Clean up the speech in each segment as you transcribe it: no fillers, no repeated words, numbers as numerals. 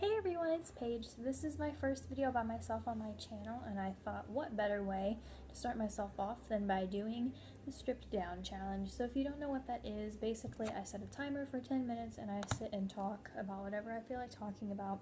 Hey everyone, it's Paige. So this is my first video by myself on my channel, and I thought what better way to start myself off than by doing the stripped down challenge. So if you don't know what that is, basically I set a timer for 10 minutes and I sit and talk about whatever I feel like talking about,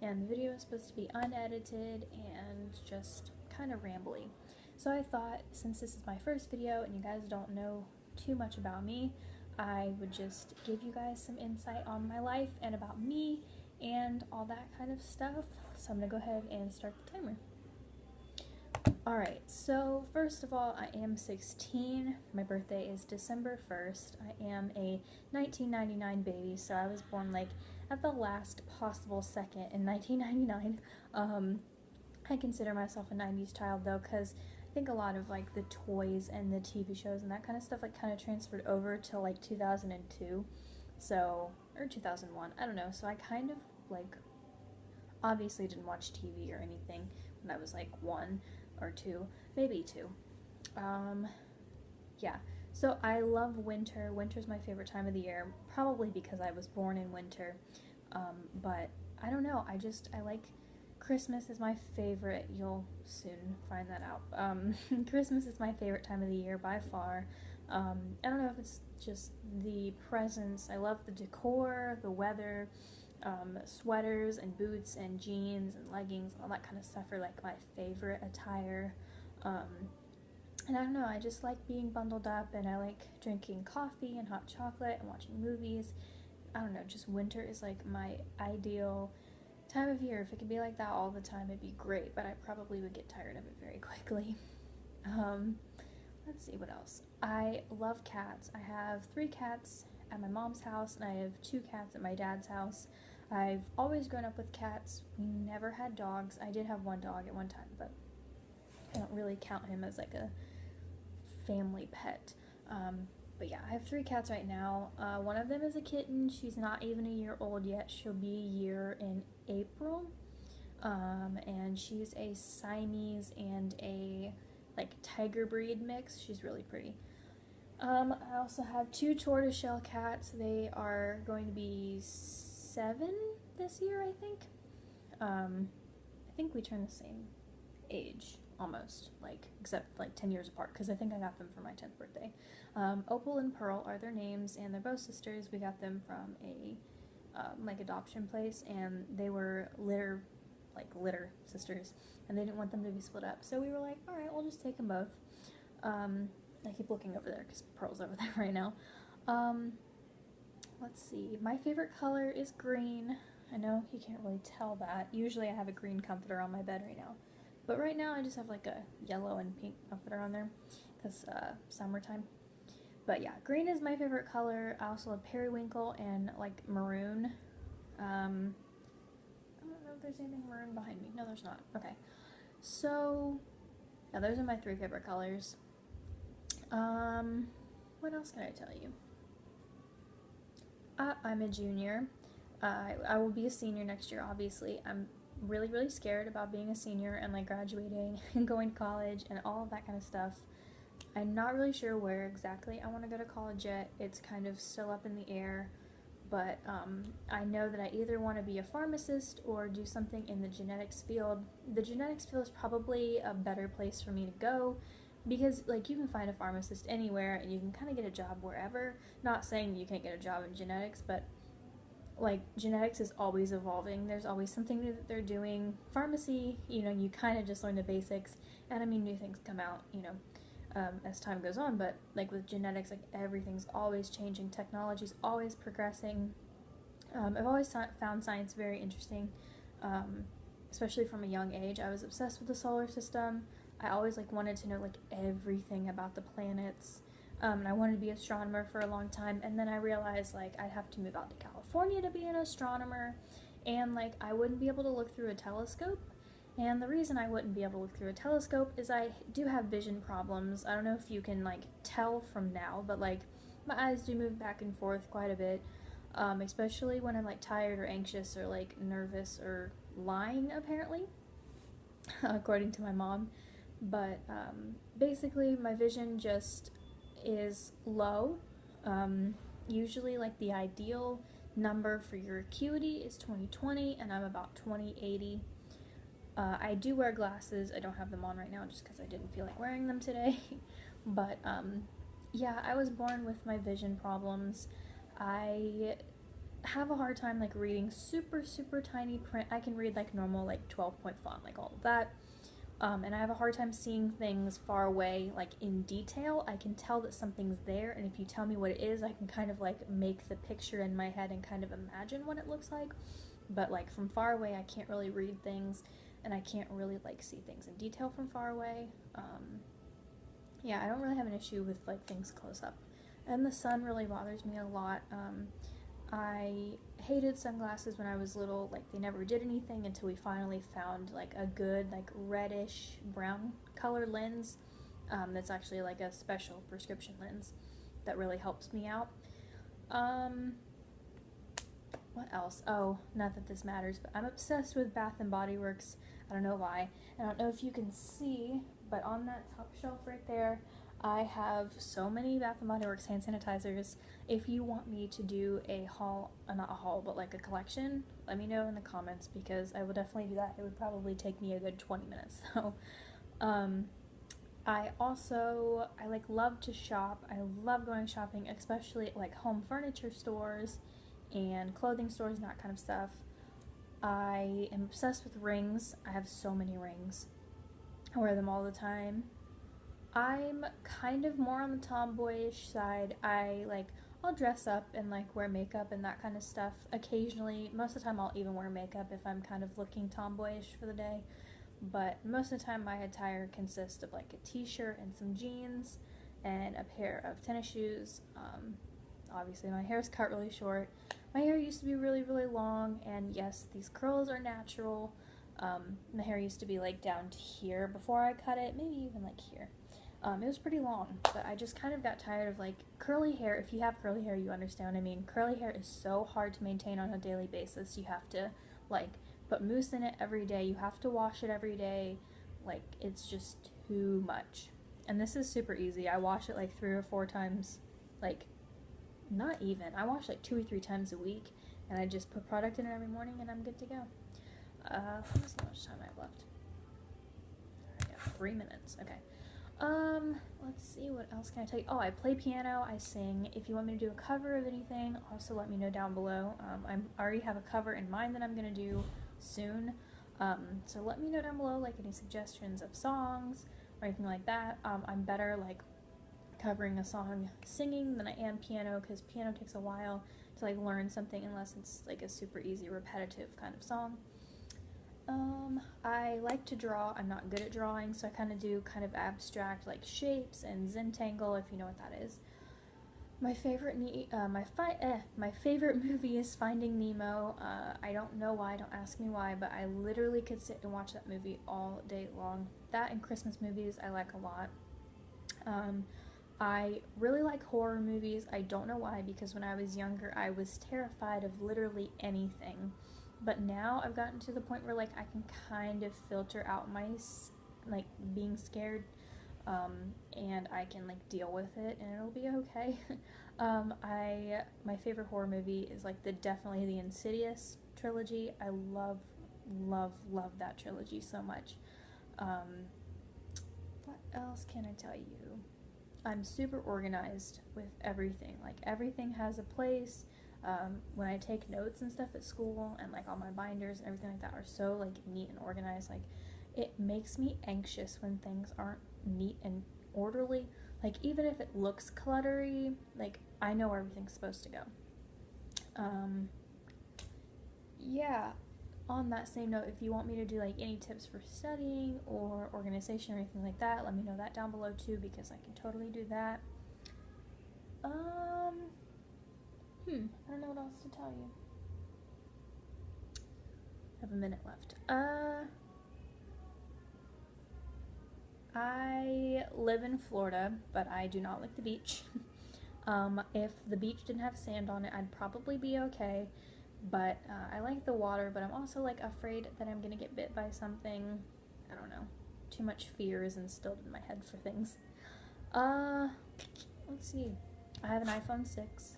and the video is supposed to be unedited and just kind of rambly. So I thought, since this is my first video and you guys don't know too much about me, I would just give you guys some insight on my life and about me and all that kind of stuff. So I'm gonna go ahead and start the timer. Alright, so first of all, I am 16. My birthday is December 1st. I am a 1999 baby, so I was born like at the last possible second in 1999. I consider myself a 90s child though, because I think a lot of like the toys and the TV shows and that kind of stuff like kind of transferred over to like 2002. So, or 2001, I don't know. So I kind of like obviously didn't watch TV or anything when I was like 1 or 2, maybe 2. Yeah, so I love winter. Winter's my favorite time of the year, probably because I was born in winter. But I don't know, I like Christmas is my favorite. You'll soon find that out. Christmas is my favorite time of the year by far. I don't know if it's just the presents. I love the decor, the weather, sweaters and boots and jeans and leggings and all that kind of stuff are like my favorite attire. And I don't know, I just like being bundled up, and I like drinking coffee and hot chocolate and watching movies. I don't know, just winter is like my ideal time of year. If it could be like that all the time, it'd be great, but I probably would get tired of it very quickly. Let's see what else. I love cats. I have 3 cats at my mom's house, and I have 2 cats at my dad's house. I've always grown up with cats. We never had dogs. I did have 1 dog at one time, but I don't really count him as like a family pet. But yeah, I have 3 cats right now. One of them is a kitten. She's not even a year old yet. She'll be a year in April. And she's a Siamese and a like tiger breed mix. She's really pretty. I also have 2 tortoiseshell cats. They are going to be 7 this year, I think. I think we turn the same age, almost, like, except like 10 years apart, because I think I got them for my 10th birthday. Opal and Pearl are their names, and they're both sisters. We got them from a like adoption place, and they were litter sisters, and they didn't want them to be split up, so we were like, alright, we'll just take them both. I keep looking over there because Pearl's over there right now. Let's see, my favorite color is green. I know you can't really tell that. Usually I have a green comforter on my bed right now, but right now I just have like a yellow and pink comforter on there because summertime. But yeah, green is my favorite color. I also love periwinkle and like maroon. I don't know if there's anything maroon behind me. No, there's not. Okay. So, yeah, those are my 3 favorite colors. What else can I tell you? I'm a junior. I will be a senior next year, obviously. I'm really, really scared about being a senior and like graduating and going to college and all of that kind of stuff. I'm not really sure where exactly I want to go to college yet. It's kind of still up in the air, but I know that I either want to be a pharmacist or do something in the genetics field. The genetics field is probably a better place for me to go because like you can find a pharmacist anywhere and you can kind of get a job wherever. Not saying you can't get a job in genetics, but like genetics is always evolving. There's always something new that they're doing. Pharmacy, you know, you kind of just learn the basics, and I mean new things come out, you know, as time goes on, but like with genetics, like everything's always changing, technology's always progressing. I've always found science very interesting, especially from a young age. I was obsessed with the solar system. I always like wanted to know like everything about the planets, and I wanted to be an astronomer for a long time, and then I realized like I'd have to move out to California to be an astronomer, and like I wouldn't be able to look through a telescope. And the reason I wouldn't be able to look through a telescope is I do have vision problems. I don't know if you can like tell from now, but like my eyes do move back and forth quite a bit, especially when I'm like tired or anxious or like nervous or lying, apparently, according to my mom. But basically my vision just is low. Usually like the ideal number for your acuity is 20/20, and I'm about 20/80. I do wear glasses. I don't have them on right now just because I didn't feel like wearing them today. But yeah, I was born with my vision problems. I have a hard time like reading super tiny print. I can read like normal like 12-point font, like all of that. And I have a hard time seeing things far away, like in detail. I can tell that something's there, and if you tell me what it is, I can kind of like make the picture in my head and kind of imagine what it looks like. But like from far away, I can't really read things, and I can't really like see things in detail from far away. Yeah, I don't really have an issue with like things close up. And the sun really bothers me a lot. I hated sunglasses when I was little. Like, they never did anything until we finally found like a good like reddish brown color lens that's actually like a special prescription lens that really helps me out. What else? Oh, not that this matters, but I'm obsessed with Bath and Body Works. I don't know why. I don't know if you can see, but on that top shelf right there, I have so many Bath and Body Works hand sanitizers. If you want me to do a haul, not a haul, but like a collection, let me know in the comments, because I will definitely do that. It would probably take me a good 20 minutes. So, I like love to shop. I love going shopping, especially at like home furniture stores and clothing stores and that kind of stuff. I am obsessed with rings. I have so many rings. I wear them all the time. I'm kind of more on the tomboyish side. I'll dress up and like wear makeup and that kind of stuff occasionally. Most of the time I'll even wear makeup if I'm kind of looking tomboyish for the day. But most of the time my attire consists of like a t-shirt and some jeans and a pair of tennis shoes. Obviously my hair's cut really short. My hair used to be really long, and yes, these curls are natural. My hair used to be like down to here before I cut it, maybe even like here. It was pretty long, but I just kind of got tired of like curly hair. If you have curly hair, you understand what I mean. Curly hair is so hard to maintain on a daily basis. You have to like put mousse in it every day. You have to wash it every day. Like, it's just too much. And this is super easy. I wash it like 3 or 4 times, like not even. I wash like 2 or 3 times a week, and I just put product in it every morning and I'm good to go. How much time I have left? I got 3 minutes. Okay. Let's see, what else can I tell you? Oh, I play piano, I sing. If you want me to do a cover of anything, also let me know down below. I already have a cover in mind that I'm gonna do soon. So let me know down below, like, any suggestions of songs or anything like that. I'm better, like, covering a song singing than I am piano, because piano takes a while to, like, learn something unless it's, like, a super easy, repetitive kind of song. I like to draw. I'm not good at drawing, so I kind of do kind of abstract like shapes and Zentangle, if you know what that is. My favorite my favorite movie is Finding Nemo. I don't know why, don't ask me why, but I literally could sit and watch that movie all day long. That and Christmas movies I like a lot. I really like horror movies. I don't know why, because when I was younger I was terrified of literally anything. But now I've gotten to the point where like I can kind of filter out my like being scared, and I can like deal with it and it'll be okay. My favorite horror movie is like definitely the Insidious trilogy. I love that trilogy so much. What else can I tell you? I'm super organized with everything. Like, everything has a place. When I take notes and stuff at school, and like all my binders and everything like that are so like neat and organized, like it makes me anxious when things aren't neat and orderly. Like, even if it looks cluttery, like I know where everything's supposed to go. Yeah, on that same note, if you want me to do like any tips for studying or organization or anything like that, let me know that down below too, because I can totally do that. I don't know what else to tell you. I have a minute left. I live in Florida, but I do not like the beach. If the beach didn't have sand on it, I'd probably be okay. But I like the water, but I'm also like afraid that I'm gonna get bit by something. I don't know. Too much fear is instilled in my head for things. Let's see. I have an iPhone 6.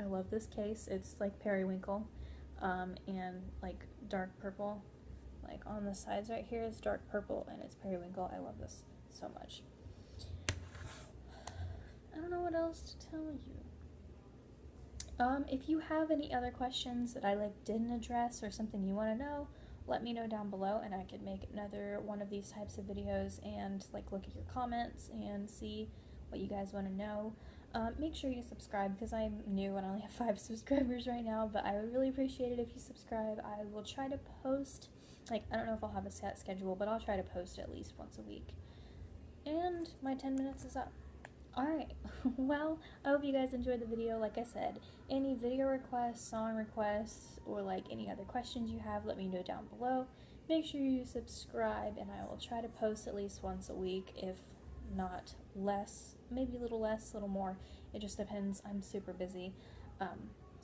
I love this case. It's like periwinkle, and like dark purple. Like on the sides right here is dark purple and it's periwinkle. I love this so much. I don't know what else to tell you. If you have any other questions that I like didn't address or something you want to know, let me know down below and I could make another one of these types of videos and like look at your comments and see what you guys want to know. Make sure you subscribe because I'm new and I only have 5 subscribers right now, but I would really appreciate it if you subscribe. I will try to post, like, I don't know if I'll have a set schedule, but I'll try to post at least once a week. And my 10 minutes is up. Alright, well, I hope you guys enjoyed the video. Like I said, any video requests, song requests, or like any other questions you have, let me know down below. Make sure you subscribe and I will try to post at least once a week, if not less, maybe a little less, a little more. It just depends. I'm super busy. So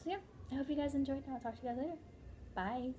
yeah, I hope you guys enjoyed and I'll talk to you guys later. Bye!